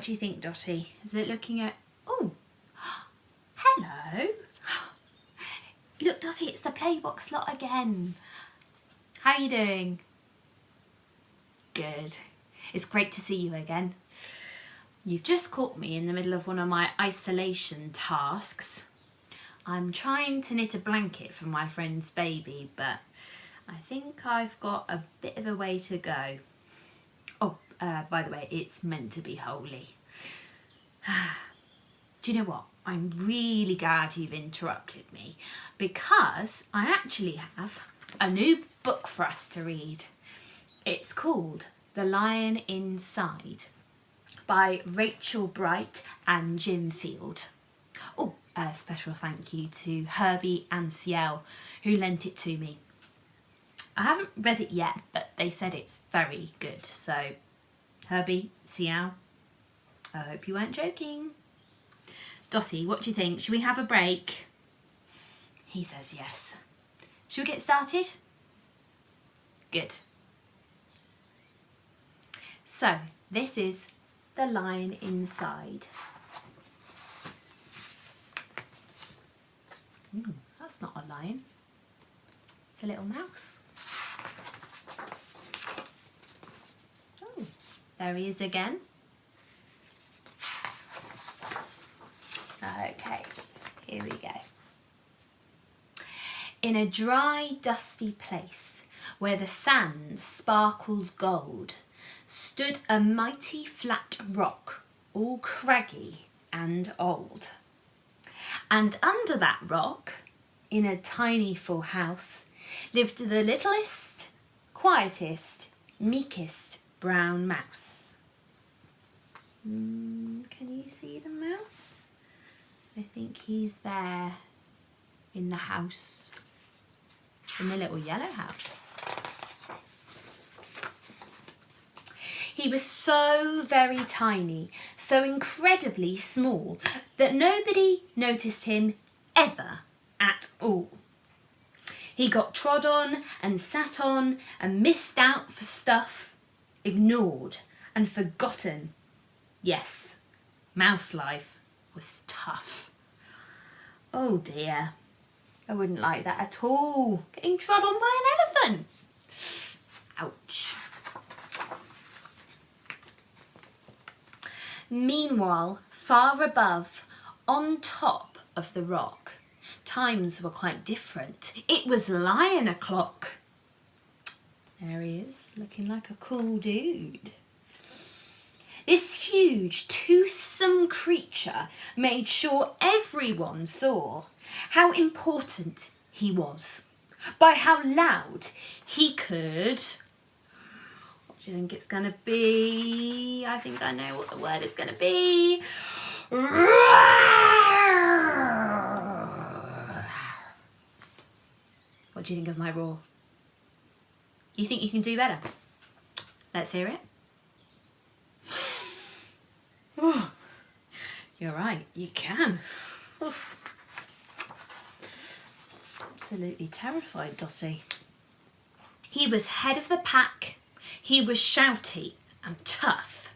What do you think, Dotty? Is it looking at... Oh, hello. Look, Dotty, it's the Playbox lot again. How are you doing? Good. It's great to see you again. You've just caught me in the middle of one of my isolation tasks. I'm trying to knit a blanket for my friend's baby, but I think I've got a bit of a way to go. Oh, by the way, it's meant to be holy. Do you know what? I'm really glad you've interrupted me because I actually have a new book for us to read. It's called The Lion Inside by Rachel Bright and Jim Field. Oh, a special thank you to Herbie and Ciel who lent it to me. I haven't read it yet, but they said it's very good. So, Herbie, Ciel, I hope you weren't joking. Dotty, what do you think? Should we have a break? He says yes. Should we get started? Good. So, this is The Lion Inside. That's not a lion. It's a little mouse. Oh, there he is again. Okay, here we go. In a dry, dusty place where the sand sparkled gold, stood a mighty flat rock, all craggy and old. And under that rock, in a tiny full house, lived the littlest, quietest, meekest brown mouse. Can you see the mouse? I think he's there in the house, in the little yellow house. He was so very tiny, so incredibly small, that nobody noticed him ever at all. He got trod on and sat on and missed out for stuff, ignored and forgotten. Yes, mouse life was tough. Oh dear, I wouldn't like that at all. Getting trod on by an elephant. Ouch. Meanwhile, far above, on top of the rock, times were quite different. It was lion o'clock. There he is, looking like a cool dude. This huge, toothsome creature made sure everyone saw how important he was, by how loud he could... What do you think it's going to be? I think I know what the word is going to be. What do you think of my roar? You think you can do better? Let's hear it. Oh, you're right, you can. Oh. Absolutely terrified, Dotty. He was head of the pack. He was shouty and tough.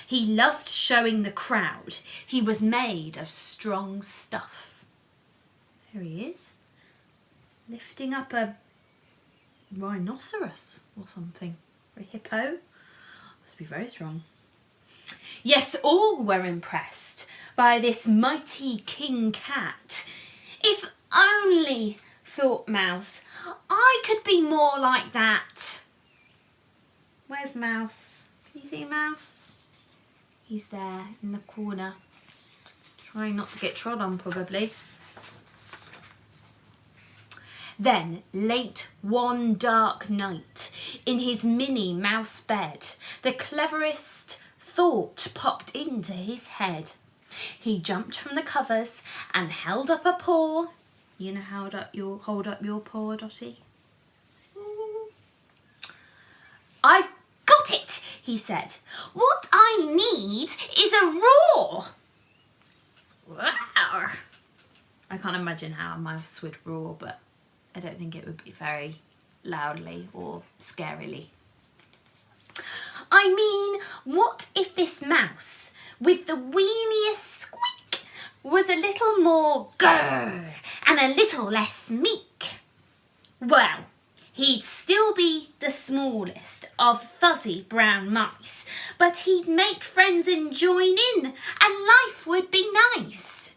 He loved showing the crowd. He was made of strong stuff. There he is, lifting up a rhinoceros or something, or a hippo. Must be very strong. Yes, all were impressed by this mighty king cat. If only, thought Mouse, I could be more like that. Where's Mouse? Can you see Mouse? He's there in the corner, trying not to get trod on probably. Then, late one dark night, in his mini mouse bed, the cleverest thought popped into his head. He jumped from the covers and held up a paw. You know how hold up your paw, Dotty? I've got it, he said. What I need is a roar. Roar. I can't imagine how a mouse would roar, but I don't think it would be very loudly or scarily. I mean, what if this mouse with the weeniest squeak was a little more grrr and a little less meek? Well, he'd still be the smallest of fuzzy brown mice, but he'd make friends and join in, and life would be nice.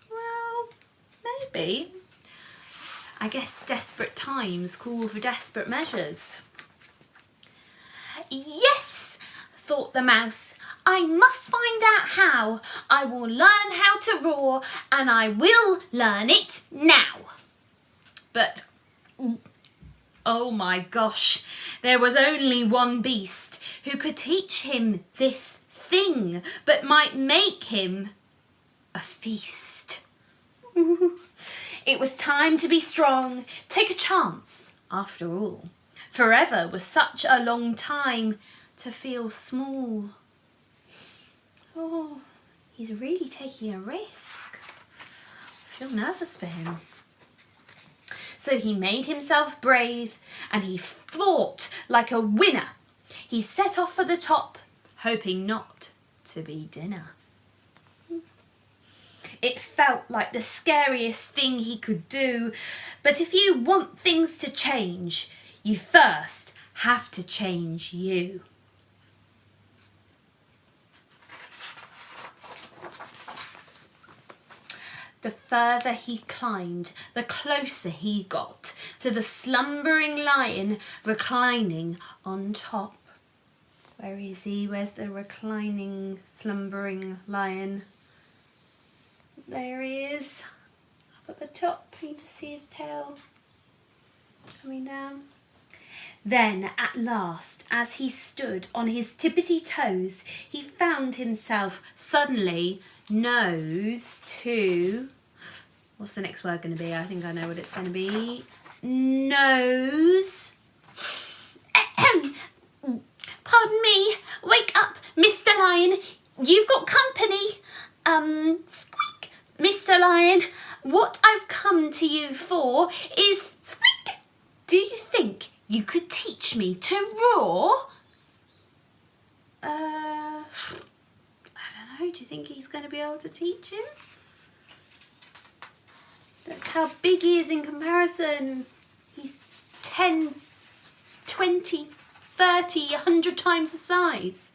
Well, maybe. I guess desperate times call for desperate measures. Yes, thought the mouse, I must find out how. I will learn how to roar, and I will learn it now. But, oh my gosh, there was only one beast who could teach him this thing, but might make him a feast. It was time to be strong, take a chance, after all. Forever was such a long time to feel small. Oh, he's really taking a risk. I feel nervous for him. So he made himself brave and he fought like a winner. He set off for the top, hoping not to be dinner. It felt like the scariest thing he could do, but if you want things to change, you first have to change you. The further he climbed, the closer he got to the slumbering lion reclining on top. Where is he? Where's the reclining, slumbering lion? There he is, up at the top. You can see his tail coming down. Then, at last, as he stood on his tippity toes, he found himself suddenly nose to... What's the next word going to be? I think I know what it's going to be. Nose. Pardon me. Wake up, Mr. Lion. You've got company. Squeak, Mr. Lion. What I've come to you for is squeak. Do you think you could teach me to roar? I don't know. Do you think he's going to be able to teach him? Look how big he is in comparison. He's 10, 20, 30, 100 times the size.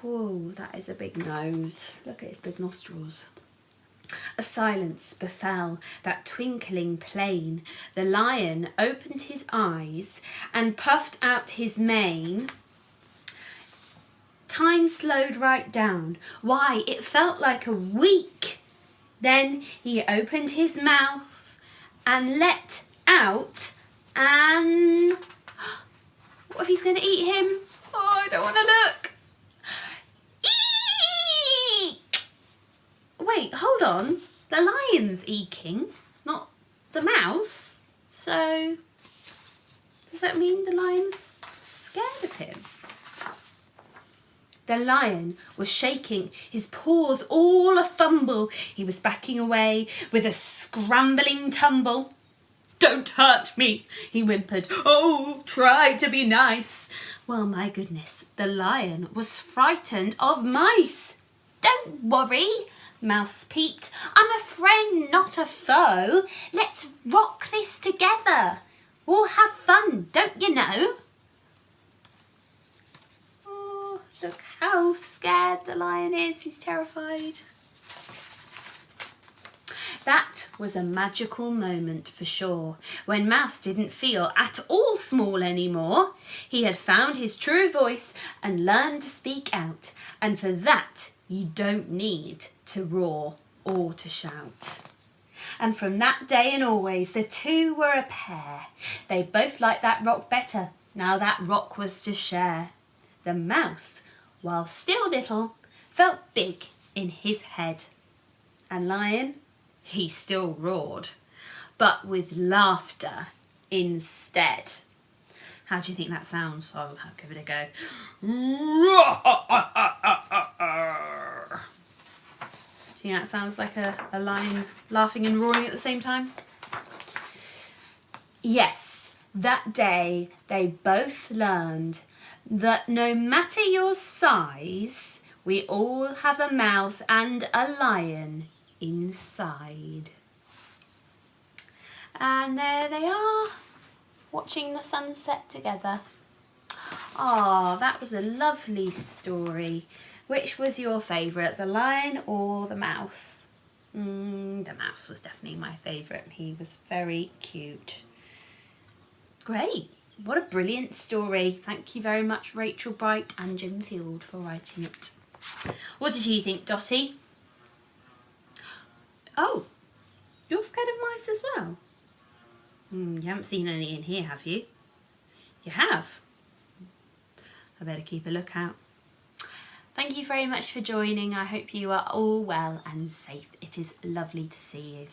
Whoa, that is a big nose. Look at his big nostrils. A silence befell that twinkling plain. The lion opened his eyes and puffed out his mane. Time slowed right down. Why, it felt like a week. Then he opened his mouth and let out and... What if he's going to eat him? Oh, I don't want to look. Eek! Wait, hold on. The lion's eeking, not the mouse. So, does that mean the lion's scared of him? The lion was shaking, his paws all a-fumble. He was backing away with a scrambling tumble. Don't hurt me, he whimpered. Oh, try to be nice. Well, my goodness, the lion was frightened of mice. Don't worry, Mouse peeped. I'm a friend, not a foe. Let's rock this together. We'll have fun, don't you know? Oh, look how scared the lion is. He's terrified. That was a magical moment for sure, when Mouse didn't feel at all small anymore. He had found his true voice and learned to speak out, and for that you don't need to roar or to shout. And from that day and always, the two were a pair. They both liked that rock better, now that rock was to share. The mouse, while still little, felt big in his head. And Lion, he still roared, but with laughter instead. How do you think that sounds? I'll give it a go. Do you think that sounds like a lion laughing and roaring at the same time? Yes, That day they both learned that no matter your size, we all have a mouse and a lion inside. And there they are, watching the sunset together. Oh, that was a lovely story. Which was your favourite, the lion or the mouse? The mouse was definitely my favourite. He was very cute. Great. What a brilliant story. Thank you very much, Rachel Bright and Jim Field, for writing it. What did you think, Dottie? Oh, you're scared of mice as well? You haven't seen any in here, have you? You have? I better keep a lookout. Thank you very much for joining. I hope you are all well and safe. It is lovely to see you.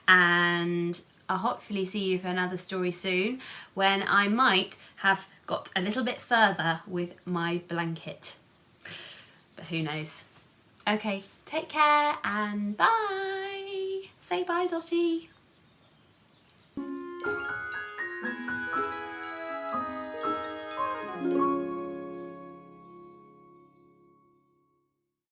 And I'll hopefully see you for another story soon, when I might have got a little bit further with my blanket. But who knows? Okay, take care and bye. Say bye, Dottie.